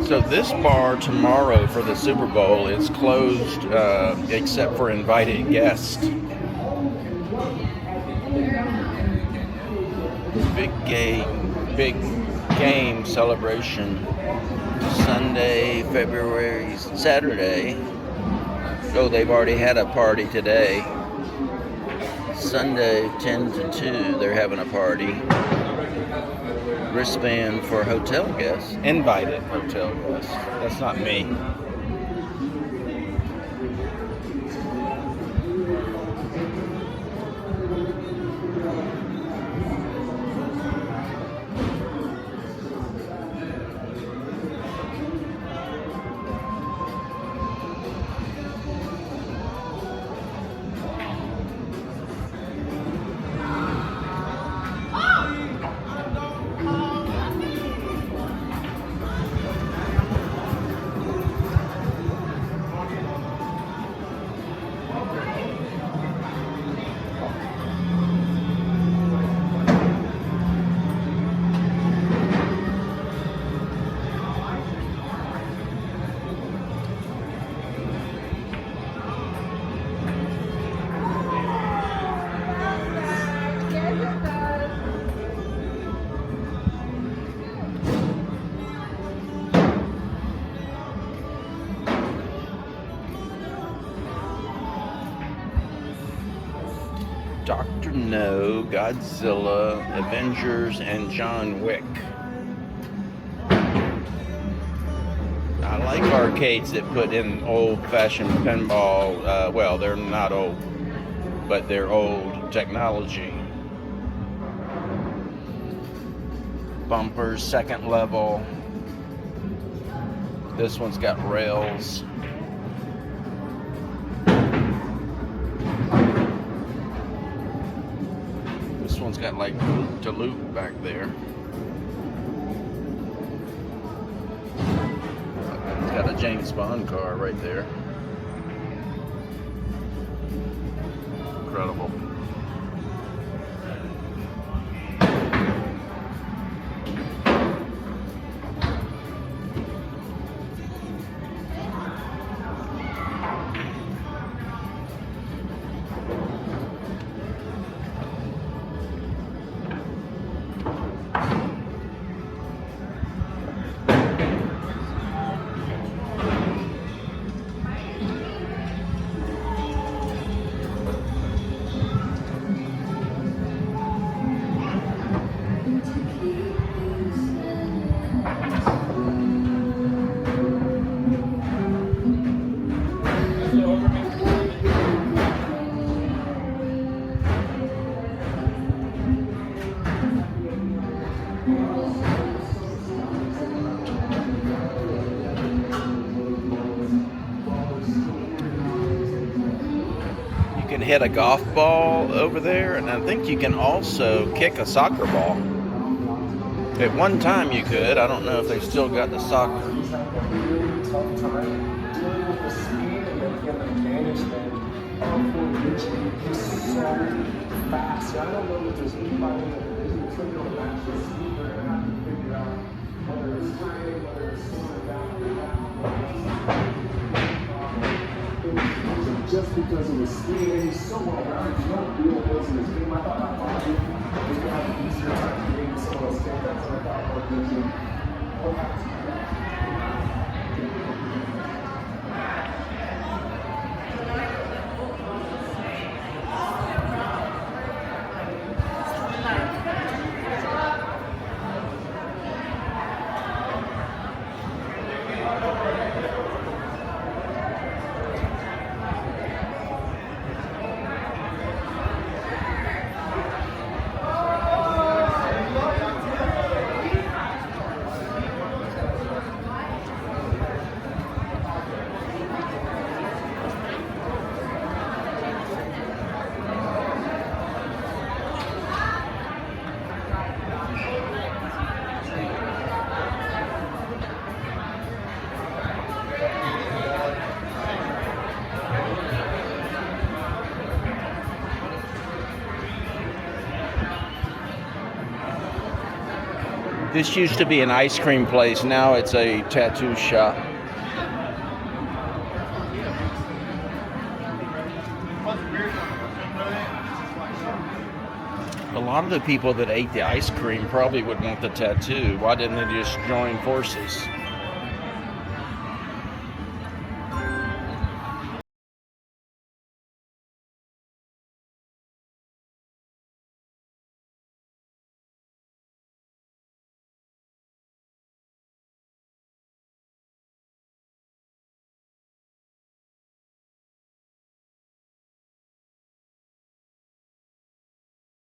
So this bar tomorrow for the Super Bowl is closed except for invited guests. Big game celebration. Saturday. Oh, they've already had a party today. Sunday, 10 to 2, they're having a party. Wristband for hotel guests. Invited hotel guests. That's not me. Dr. No, Godzilla, Avengers, and John Wick. I like arcades that put in old-fashioned pinball. Well, they're not old, but they're old technology. Bumpers, second level. This one's got rails. This one's got like loop-to-loop back there. It's got a James Bond car right there. Incredible. You can hit a golf ball over there, and I think you can also kick a soccer ball. At one time you could. I don't know if they still got the soccer. Just because it was speed and he's so well rounded, you don't feel those in his game. I thought that probably was going to have an easier time getting some of those standouts. So I thought that was This used to be an ice cream place. Now it's a tattoo shop. A lot of the people that ate the ice cream probably would want the tattoo. Why didn't they just join forces?